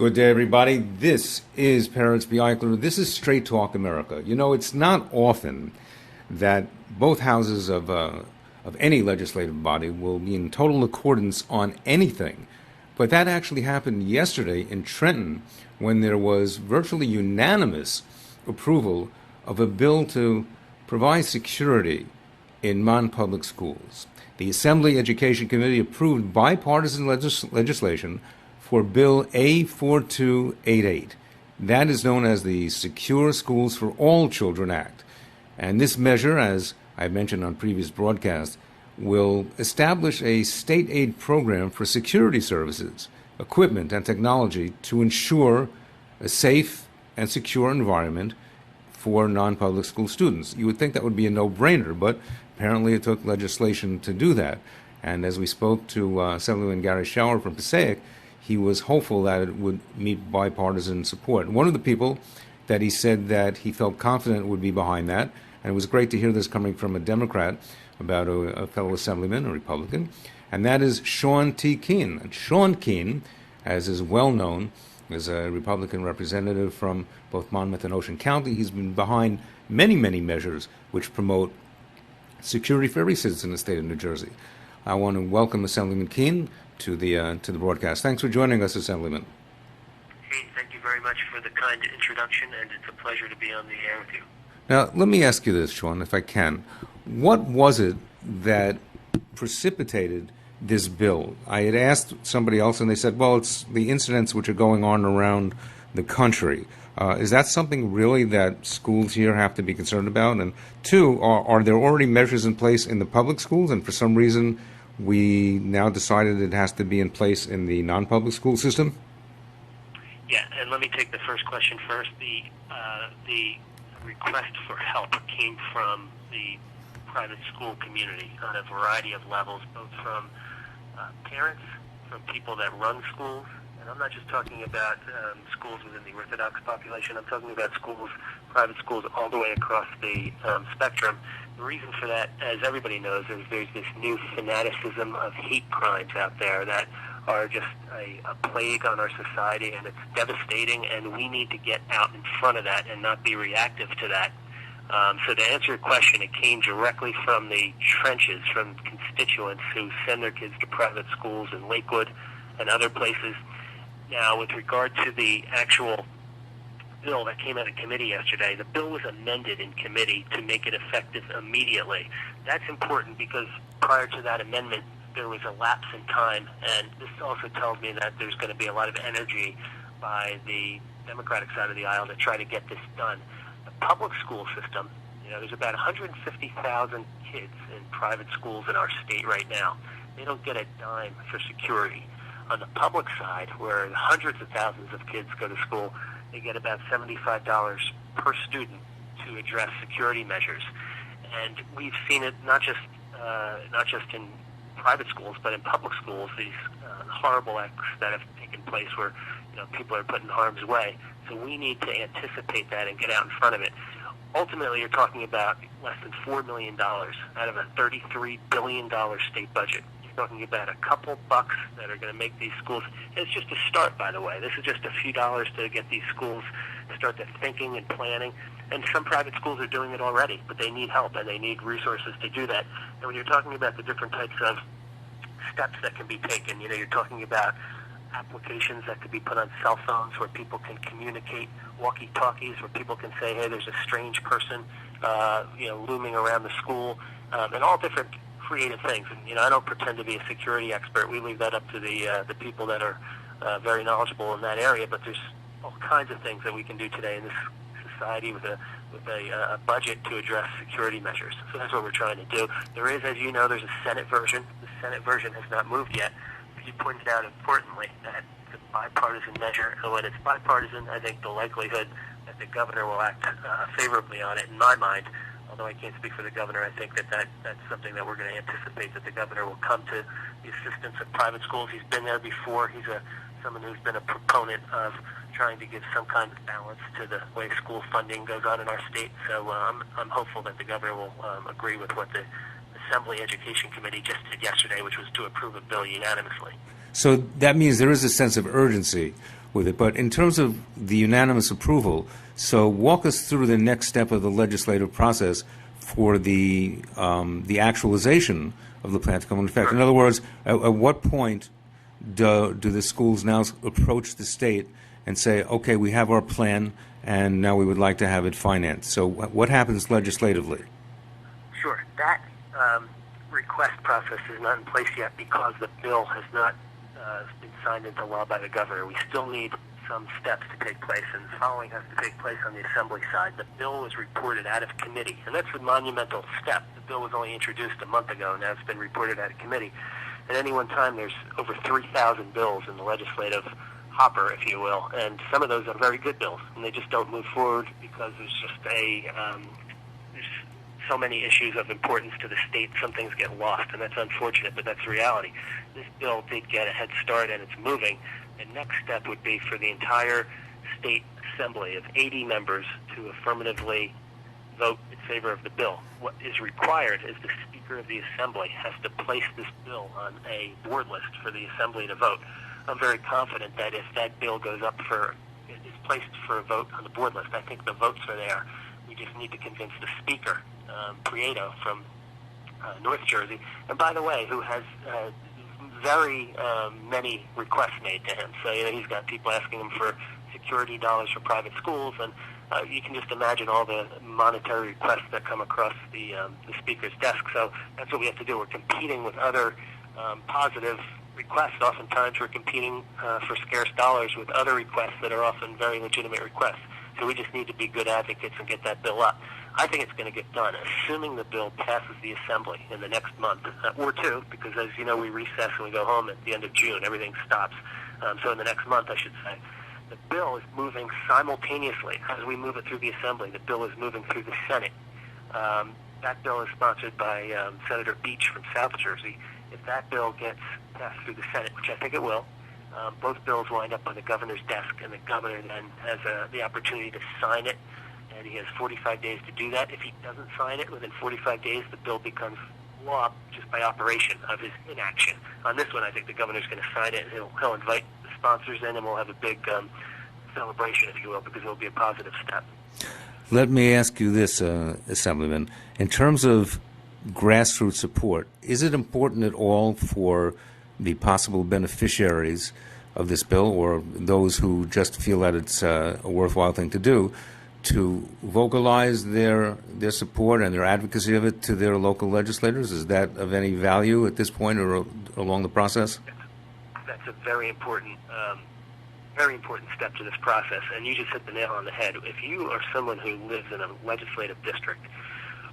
Good day, everybody. This is Peretz Eicheler. This is Straight Talk America. You know, it's not often that both houses of any legislative body will be in total accordance on anything. But that actually happened yesterday in Trenton when there was virtually unanimous approval of a bill to provide security in non-public schools. The Assembly Education Committee approved bipartisan legislation for Bill A4288. That is known as the Secure Schools for All Children Act. And this measure, as I mentioned on previous broadcasts, will establish a state aid program for security services, equipment, and technology to ensure a safe and secure environment for non-public school students. You would think that would be a no-brainer, but apparently it took legislation to do that. And as we spoke to Assemblyman Gary Schauer from Passaic, he was hopeful that it would meet bipartisan support. One of the people that he said that he felt confident would be behind that, and it was great to hear this coming from a Democrat about a fellow assemblyman, a Republican, and that is Sean T. Kean. And Sean Kean, as is well known, is a Republican representative from both Monmouth and Ocean County. He's been behind many, many measures which promote security for every citizen in the state of New Jersey. I want to welcome Assemblyman Kean to the broadcast. Thanks for joining us, Assemblyman. Hey, thank you very much for the kind introduction, and it's a pleasure to be on the air with you. Now, let me ask you this, Sean, if I can. What was it that precipitated this bill? I had asked somebody else, and they said, well, it's the incidents which are going on around the country. Is that something really that schools here have to be concerned about? And two, are there already measures in place in the public schools, and for some reason we now decided it has to be in place in the non-public school system? Yeah, and let me take the first question first. The request for help came from the private school community on a variety of levels, both from parents, from people that run schools, and I'm not just talking about schools within the Orthodox population. I'm talking about schools, private schools, all the way across the spectrum. The reason for that, as everybody knows, is there's this new fanaticism of hate crimes out there that are just a plague on our society, and it's devastating, and we need to get out in front of that and not be reactive to that. So to answer your question, it came directly from the trenches, from constituents who send their kids to private schools in Lakewood and other places. Now, with regard to the actual bill that came out of committee yesterday, the bill was amended in committee to make it effective immediately. That's important because prior to that amendment, there was a lapse in time, and this also tells me that there's going to be a lot of energy by the Democratic side of the aisle to try to get this done. The public school system, there's about 150,000 kids in private schools in our state right now. They don't get a dime for security. On the public side, where hundreds of thousands of kids go to school, they get about $75 per student to address security measures. And we've seen it not just in private schools, but in public schools, these horrible acts that have taken place where people are put in harm's way. So we need to anticipate that and get out in front of it. Ultimately, you're talking about less than $4 million out of a $33 billion state budget. You're talking about a couple bucks that are going to make these schools. It's just a start, by the way. This is just a few dollars to get these schools to start their thinking and planning. And some private schools are doing it already, but they need help and they need resources to do that. And when you're talking about the different types of steps that can be taken, you're talking about applications that could be put on cell phones where people can communicate, walkie-talkies where people can say, hey, there's a strange person, looming around the school, and all different creative things. And, I don't pretend to be a security expert. We leave that up to the people that are very knowledgeable in that area, but there's all kinds of things that we can do today in this society with a budget to address security measures. So that's what we're trying to do. There is, as you know, there's a Senate version. The Senate version has not moved yet. You pointed out importantly that it's a bipartisan measure, and when it's bipartisan, I think the likelihood that the governor will act favorably on it, in my mind, although I can't speak for the governor, I think that's something that we're going to anticipate, that the governor will come to the assistance of private schools. He's been there before. He's someone who's been a proponent of trying to give some kind of balance to the way school funding goes on in our state. So I'm hopeful that the governor will agree with what the Assembly Education Committee just did yesterday, which was to approve a bill unanimously. So that means there is a sense of urgency with it. But in terms of the unanimous approval, so walk us through the next step of the legislative process for the actualization of the plan to come into effect. In other words, at what point do the schools now approach the state and say, okay, we have our plan, and now we would like to have it financed? So what happens legislatively? Sure. That request process is not in place yet because the bill has not been signed into law by the governor. We still need some steps to take place, and the following has to take place on the Assembly side. The bill was reported out of committee, and that's a monumental step. The bill was only introduced a month ago, and now it's been reported out of committee. At any one time, there's over 3,000 bills in the legislative hopper, if you will, and some of those are very good bills, and they just don't move forward because there's just there's so many issues of importance to the state. Some things get lost, and that's unfortunate, but that's the reality. This bill did get a head start, and it's moving. The next step would be for the entire state assembly of 80 members to affirmatively vote in favor of the bill. What is required is the Speaker of the Assembly has to place this bill on a board list for the Assembly to vote. I'm very confident that if that bill goes up is placed for a vote on the board list, I think the votes are there. We just need to convince the Speaker, Prieto from North Jersey, and by the way, who has very many requests made to him. So, he's got people asking him for security dollars for private schools, and you can just imagine all the monetary requests that come across the Speaker's desk. So that's what we have to do. We're competing with other positive requests. Oftentimes we're competing for scarce dollars with other requests that are often very legitimate requests. So we just need to be good advocates and get that bill up. I think it's going to get done, assuming the bill passes the Assembly in the next month or two, because as you know, we recess and we go home at the end of June. Everything stops. So in the next month, I should say. The bill is moving simultaneously. As we move it through the Assembly, the bill is moving through the Senate. That bill is sponsored by Senator Beach from South Jersey. If that bill gets passed through the Senate, which I think it will, both bills wind up on the governor's desk, and the governor then has the opportunity to sign it, and he has 45 days to do that. If he doesn't sign it within 45 days, the bill becomes law just by operation of his inaction. On this one, I think the governor's going to sign it, and he'll invite the sponsors in, and we'll have a big celebration, if you will, because it'll be a positive step. Let me ask you this, Assemblyman. In terms of grassroots support, is it important at all for the possible beneficiaries of this bill, or those who just feel that it's a worthwhile thing to do, to vocalize their support and their advocacy of it to their local legislators? Is that of any value at this point or along the process? That's a very important step to this process, and you just hit the nail on the head. If you are someone who lives in a legislative district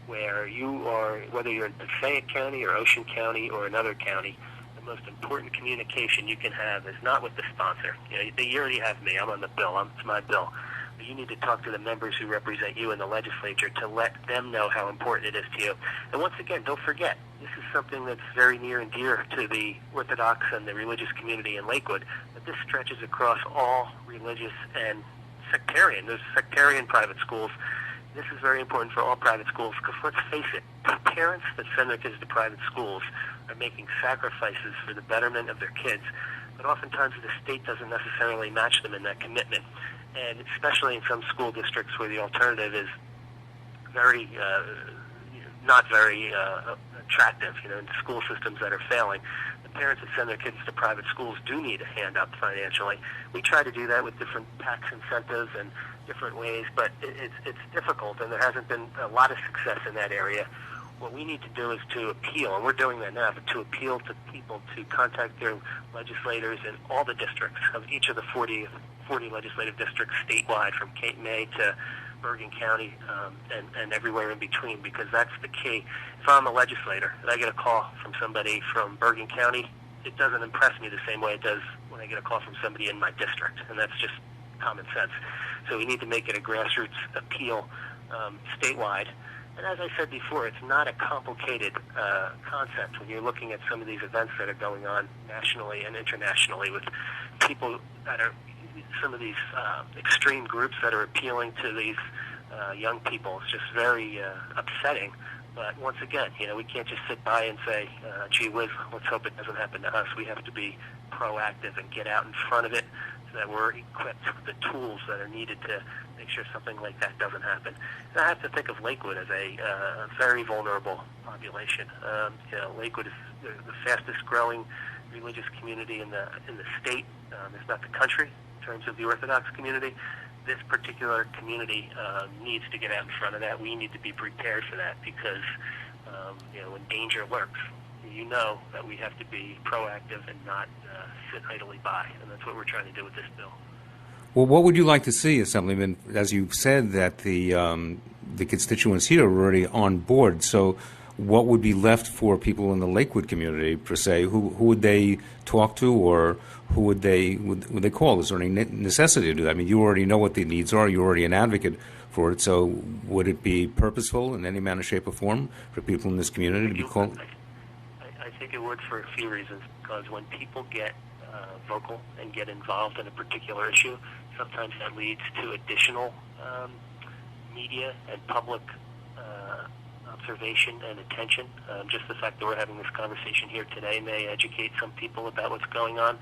where you are, whether you're in Passaic County or Ocean County or another county, the most important communication you can have is not with the sponsor. You already have me. I'm on the bill. It's my bill. But you need to talk to the members who represent you in the legislature to let them know how important it is to you. And once again, don't forget, this is something that's very near and dear to the Orthodox and the religious community in Lakewood, but this stretches across all religious and sectarian. There's sectarian private schools. This is very important for all private schools, because let's face it, parents that send their kids to private schools are making sacrifices for the betterment of their kids, but oftentimes the state doesn't necessarily match them in that commitment. And especially in some school districts where the alternative is very, not very attractive, in school systems that are failing, the parents that send their kids to private schools do need a hand up financially. We try to do that with different tax incentives and different ways, but it's difficult, and there hasn't been a lot of success in that area. What we need to do is to appeal, and we're doing that now, but to appeal to people to contact their legislators in all the districts of each of the 40 legislative districts statewide, from Cape May to Bergen County and everywhere in between, because that's the key. If I'm a legislator and I get a call from somebody from Bergen County, it doesn't impress me the same way it does when I get a call from somebody in my district, and that's just common sense. So we need to make it a grassroots appeal statewide. And as I said before, it's not a complicated concept when you're looking at some of these events that are going on nationally and internationally with people that are, some of these extreme groups that are appealing to these young people. It's just very upsetting. But once again, we can't just sit by and say, gee whiz, let's hope it doesn't happen to us. We have to be proactive and get out in front of it, so that we're equipped with the tools that are needed to make sure something like that doesn't happen. And I have to think of Lakewood as a very vulnerable population. Lakewood is the fastest growing religious community in the state, if not the country, in terms of the Orthodox community. This particular community needs to get out in front of that. We need to be prepared for that because, when danger lurks, you know that we have to be proactive and not sit idly by, and that's what we're trying to do with this bill. Well, what would you like to see, Assemblyman? As you've said that the constituents here are already on board, so what would be left for people in the Lakewood community, per se? Who would they talk to, or who would they call? Is there any necessity to do that? I mean, you already know what the needs are. You're already an advocate for it. So would it be purposeful in any manner, shape, or form for people in this community to be called? I think it would for a few reasons. Because when people get vocal and get involved in a particular issue, sometimes that leads to additional media and public observation and attention. Just the fact that we're having this conversation here today may educate some people about what's going on.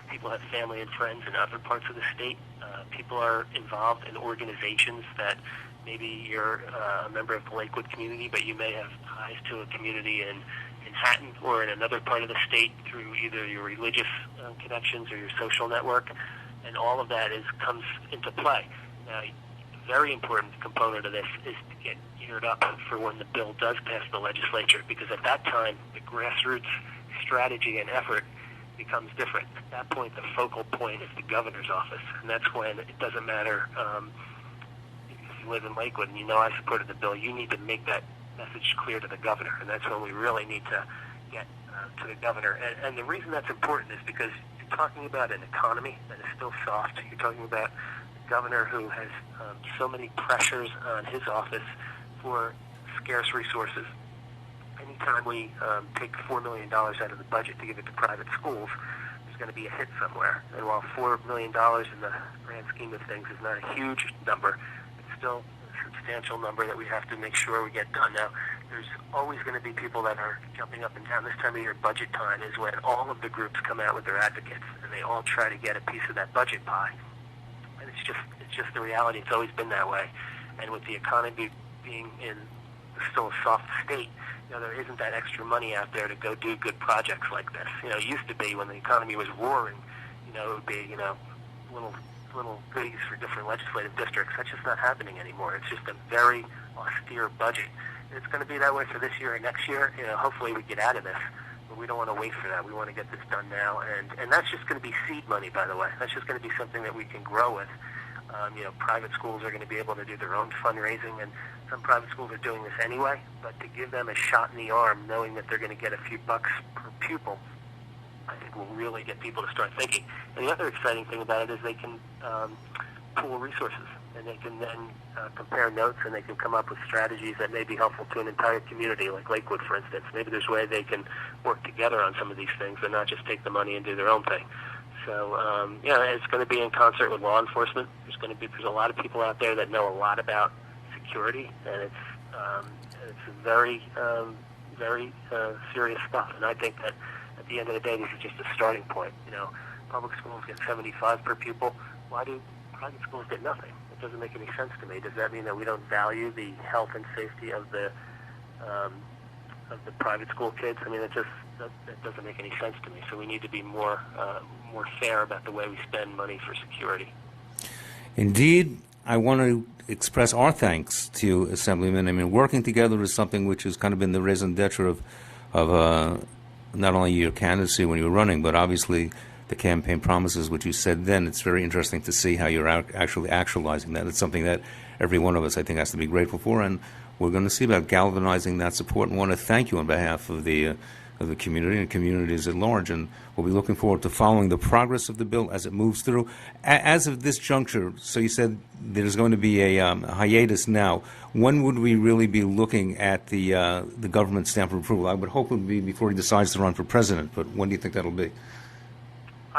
People have family and friends in other parts of the state. People are involved in organizations that maybe you're a member of the Lakewood community, but you may have ties to a community in Manhattan or in another part of the state through either your religious connections or your social network, and all of that comes into play. Now, a very important component of this is to get geared up for when the bill does pass the legislature, because at that time, the grassroots strategy and effort becomes different. At that point, the focal point is the governor's office, and that's when it doesn't matter if you live in Lakewood and you know I supported the bill, you need to make that message clear to the governor, and that's when we really need to get to the governor. And the reason that's important is because you're talking about an economy that is still soft. You're talking about a governor who has so many pressures on his office for scarce resources. Anytime we take $4 million out of the budget to give it to private schools, there's going to be a hit somewhere. And while $4 million in the grand scheme of things is not a huge number, it's still a substantial number that we have to make sure we get done. Now, there's always going to be people that are jumping up and down. This time of year, budget time, is when all of the groups come out with their advocates, and they all try to get a piece of that budget pie. And it's just the reality. It's always been that way. And with the economy being in still a soft state, there isn't that extra money out there to go do good projects like this. It used to be when the economy was roaring, it would be, little goodies for different legislative districts. That's just not happening anymore. It's just a very austere budget. And it's going to be that way for this year and next year. Hopefully we get out of this, but we don't want to wait for that. We want to get this done now. And that's just going to be seed money, by the way. That's just going to be something that we can grow with. Private schools are going to be able to do their own fundraising, and some private schools are doing this anyway, but to give them a shot in the arm, knowing that they're going to get a few bucks per pupil, I think will really get people to start thinking. And the other exciting thing about it is they can pool resources, and they can then compare notes, and they can come up with strategies that may be helpful to an entire community, like Lakewood, for instance. Maybe there's a way they can work together on some of these things and not just take the money and do their own thing. So, it's going to be in concert with law enforcement. There's a lot of people out there that know a lot about security, and it's very, very serious stuff. And I think that at the end of the day, this is just a starting point. Public schools get 75 per pupil. Why do private schools get nothing? It doesn't make any sense to me. Does that mean that we don't value the health and safety of the private school kids? I mean, that doesn't make any sense to me. So we need to be more fair about the way we spend money for security. Indeed, I want to express our thanks to you, Assemblyman. I mean, working together is something which has kind of been the raison d'etre of not only your candidacy when you were running, but obviously the campaign promises, which you said then. It's very interesting to see how you're actually actualizing that. It's something that every one of us, I think, has to be grateful for, and we're going to see about galvanizing that support. And want to thank you on behalf of the community and communities at large, and we'll be looking forward to following the progress of the bill as it moves through. As of this juncture, so you said there's going to be a hiatus now. When would we really be looking at the government stamp of approval? I would hope it would be before he decides to run for president, but when do you think that'll be?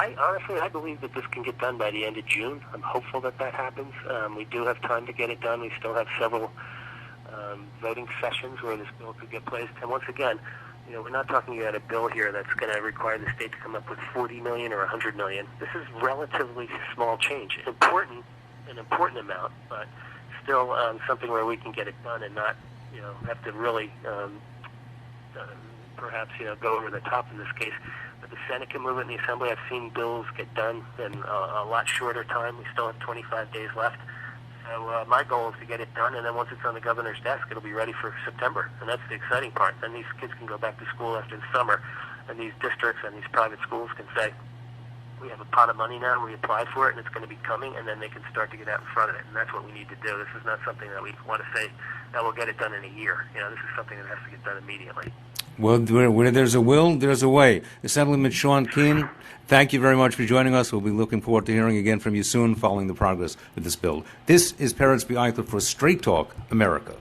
I believe that this can get done by the end of June. I'm hopeful that happens. We do have time to get it done. We still have several voting sessions where this bill could get placed. And once again, we're not talking about a bill here that's going to require the state to come up with $40 million or $100 million. This is relatively small change, an important amount, but still something where we can get it done and not, have to really perhaps, go over the top in this case. But the Senate can move it in the Assembly. I've seen bills get done in a lot shorter time. We still have 25 days left. So my goal is to get it done, and then once it's on the governor's desk, it'll be ready for September. And that's the exciting part. Then these kids can go back to school after the summer, and these districts and these private schools can say, we have a pot of money now, we applied for it, and it's going to be coming, and then they can start to get out in front of it. And that's what we need to do. This is not something that we want to say, that we'll get it done in a year. This is something that has to get done immediately. Well, where there's a will, there's a way. Assemblyman Sean Kean, thank you very much for joining us. We'll be looking forward to hearing again from you soon following the progress of this bill. This is Peretz Eicheler for Straight Talk America.